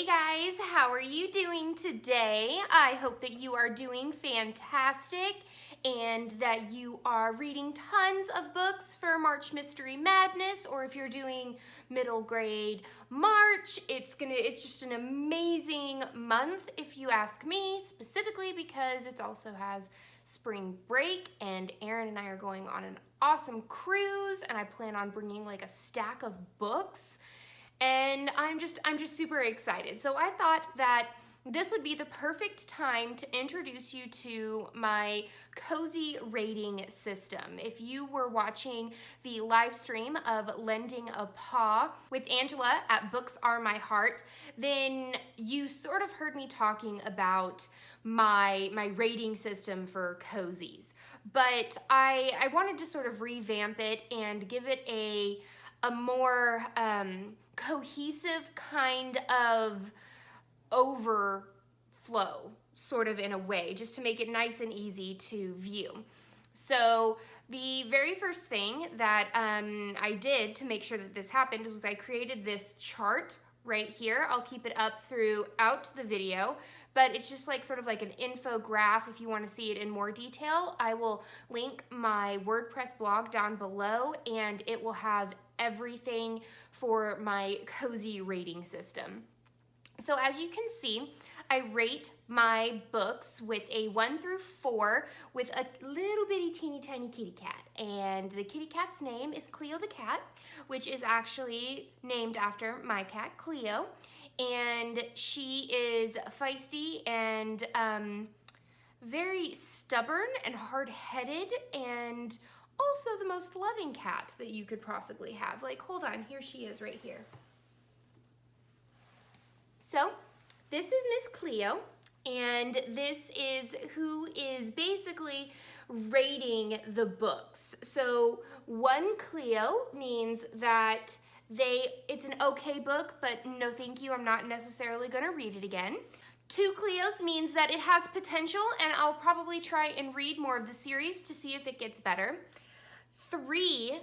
Hey guys, how are you doing today? I hope that you are doing fantastic and that you are reading tons of books for March Mystery Madness, or if you're doing middle grade March, it's just an amazing month if you ask me, specifically because it also has spring break and Aaron and I are going on an awesome cruise and I plan on bringing like a stack of books. And I'm just super excited. So I thought that this would be the perfect time to introduce you to my cozy rating system. If you were watching the live stream of Lending a Paw with Angela at Books Are My Heart, then you sort of heard me talking about my rating system for cozies. But I wanted to sort of revamp it and give it a more cohesive kind of overflow, sort of in a way, just to make it nice and easy to view. So the very first thing that I did to make sure that this happened was I created this chart right here. I'll keep it up throughout the video, but it's just like sort of like an infograph. If you want to see it in more detail, I will link my WordPress blog down below and it will have everything for my cozy rating system. So as you can see, I rate my books with a 1 through 4 with a little bitty teeny tiny kitty cat. And the kitty cat's name is Cleo the cat, which is actually named after my cat Cleo. And she is feisty and very stubborn and hard-headed and also the most loving cat that you could possibly have. Like, hold on, here she is right here. So, this is Miss Cleo, and this is who is basically rating the books. So, 1 Cleo means that it's an okay book, but no thank you, I'm not necessarily going to read it again. 2 Cleos means that it has potential, and I'll probably try and read more of the series to see if it gets better. 3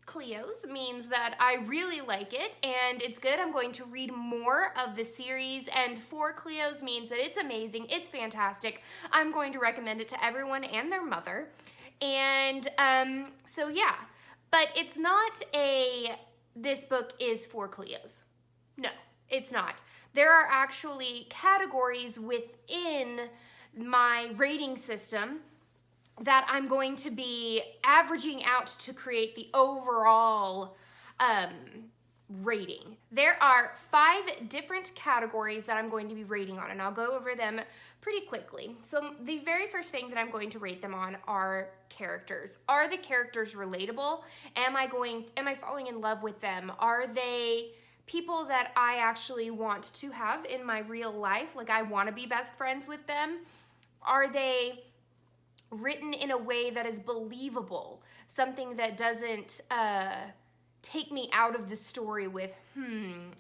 Cleos means that I really like it and it's good. I'm going to read more of the series. And 4 Cleos means that it's amazing. It's fantastic. I'm going to recommend it to everyone and their mother. And so yeah, but it's not this book is 4 Cleos. No, it's not. There are actually categories within my rating system that I'm going to be averaging out to create the overall rating. There are 5 different categories that I'm going to be rating on, and I'll go over them pretty quickly. So the very first thing that I'm going to rate them on are characters. Are the characters relatable? Am I falling in love with them? Are they people that I actually want to have in my real life? Like, I want to be best friends with them? Are they written in a way that is believable, something that doesn't take me out of the story with,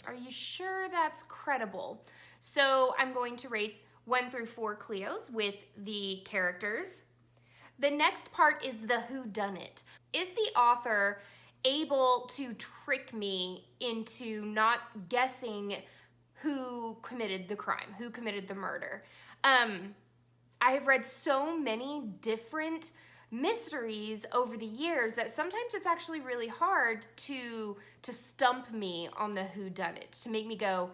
are you sure that's credible? So I'm going to rate 1 through 4 Cleos with the characters. The next part is the whodunit. Is the author able to trick me into not guessing who committed the crime, who committed the murder? I have read so many different mysteries over the years that sometimes it's actually really hard to stump me on the whodunit, to make me go,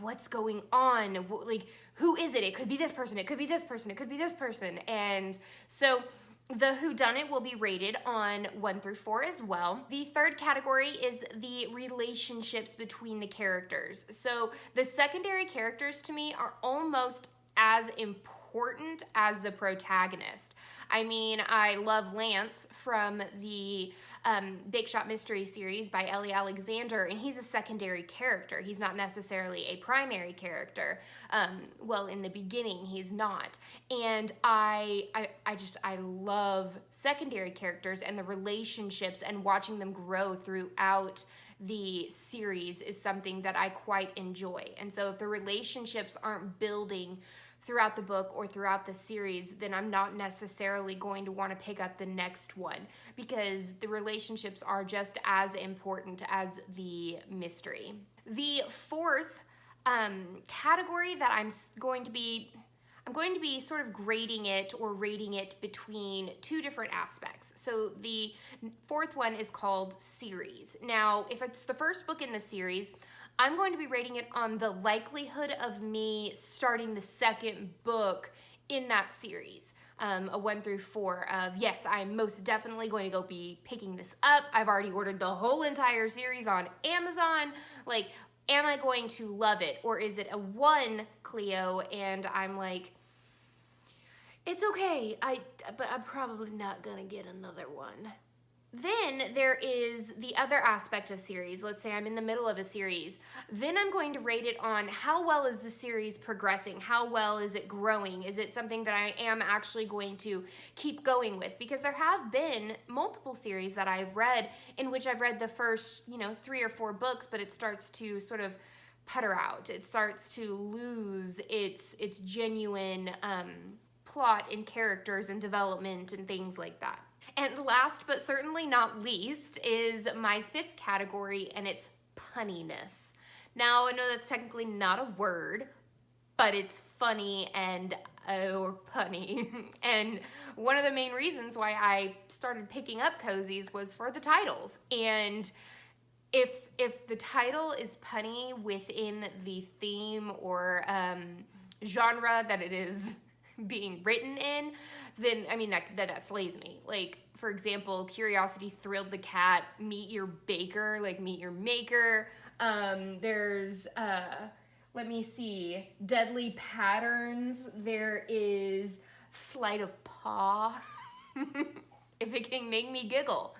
what's going on? Like, who is it? It could be this person, it could be this person, it could be this person. And so the whodunit will be rated on 1 through 4 as well. The third category is the relationships between the characters. So the secondary characters to me are almost as important as the protagonist. I mean, I love Lance from the Big Shot Mystery series by Ellie Alexander, and he's a secondary character. He's not necessarily a primary character. Well, in the beginning, he's not. And I love secondary characters and the relationships and watching them grow throughout the series is something that I quite enjoy. And so if the relationships aren't building throughout the book or throughout the series, then I'm not necessarily going to want to pick up the next one, because the relationships are just as important as the mystery. The fourth category that I'm going to be sort of grading it or rating it between two different aspects. So the fourth one is called series. Now, if it's the first book in the series, I'm going to be rating it on the likelihood of me starting the second book in that series. A 1 through 4 of, yes, I'm most definitely going to go be picking this up. I've already ordered the whole entire series on Amazon. Like, am I going to love it? Or is it a 1, Cleo, and I'm like, it's okay, but I'm probably not gonna get another one. Then there is the other aspect of series. Let's say I'm in the middle of a series. Then I'm going to rate it on how well is the series progressing? How well is it growing? Is it something that I am actually going to keep going with? Because there have been multiple series that I've read in which I've read the first, 3 or 4 books, but it starts to sort of putter out. It starts to lose its genuine plot and characters and development and things like that. And last but certainly not least is my 5th category, and it's punniness. Now, I know that's technically not a word, but it's funny and or punny. And one of the main reasons why I started picking up cozies was for the titles. And if the title is punny within the theme or genre that it is being written in, then I mean that slays me. Like, for example, Curiosity Thrilled the Cat, Meet Your Baker, like Meet Your Maker. There's let me see, Deadly Patterns. There is Sleight of Paw. If it can make me giggle,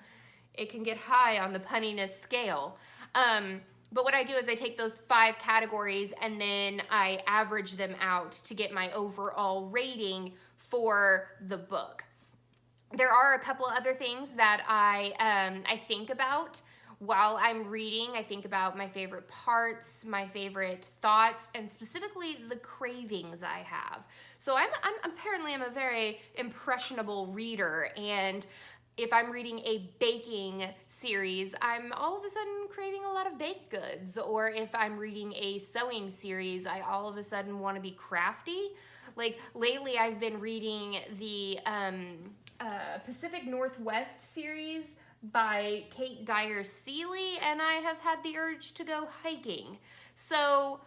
it can get high on the punniness scale. But what I do is I take those 5 categories and then I average them out to get my overall rating for the book. There are a couple other things that I think about while I'm reading. I think about my favorite parts, my favorite thoughts, and specifically the cravings I have. So I'm a very impressionable reader, and if I'm reading a baking series, I'm all of a sudden craving a lot of baked goods. Or if I'm reading a sewing series, I all of a sudden want to be crafty. Like lately I've been reading the Pacific Northwest series by Kate Dyer Seeley, and I have had the urge to go hiking. So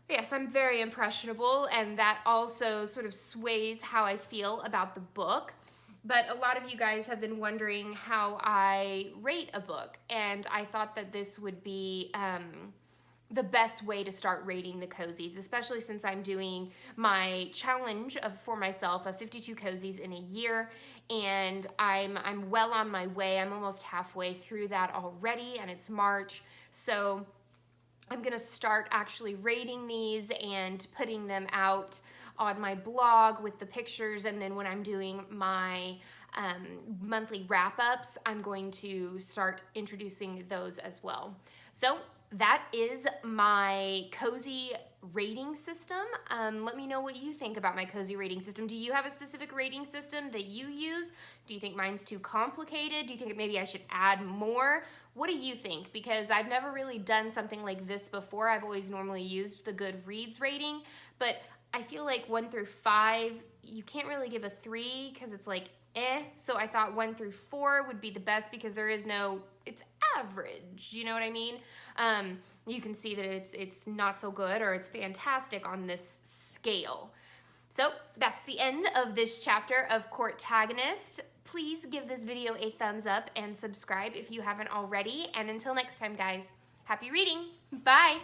yes, I'm very impressionable, and that also sort of sways how I feel about the book. But a lot of you guys have been wondering how I rate a book, and I thought that this would be the best way to start rating the cozies, especially since I'm doing my challenge for myself of 52 cozies in a year, and I'm well on my way. I'm almost halfway through that already, and it's March, so I'm gonna start actually rating these and putting them out on my blog with the pictures, and then when I'm doing my monthly wrap-ups, I'm going to start introducing those as well. So that is my cozy rating system. Let me know what you think about my cozy rating system. Do you have a specific rating system that you use? Do you think mine's too complicated? Do you think maybe I should add more? What do you think? Because I've never really done something like this before. I've always normally used the Goodreads rating, but I feel like 1 through 5, you can't really give a 3 because it's like, So I thought 1 through 4 would be the best because there is no, it's average, you know what I mean? You can see that it's not so good or it's fantastic on this scale. So that's the end of this chapter of Courtagonist. Please give this video a thumbs up and subscribe if you haven't already. And until next time, guys, happy reading. Bye.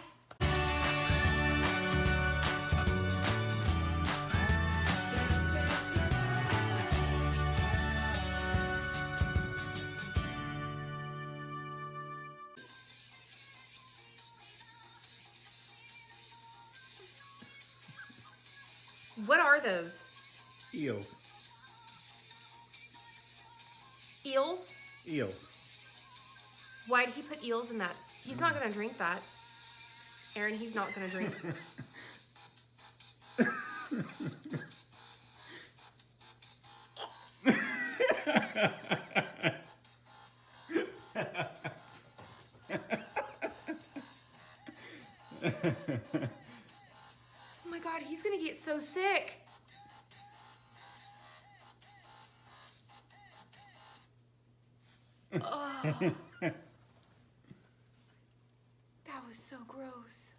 What are those? Eels. Eels? Eels. Why did he put eels in that? He's not gonna drink that. Aaron, he's not gonna drink. my God, he's gonna get so sick. Oh. That was so gross.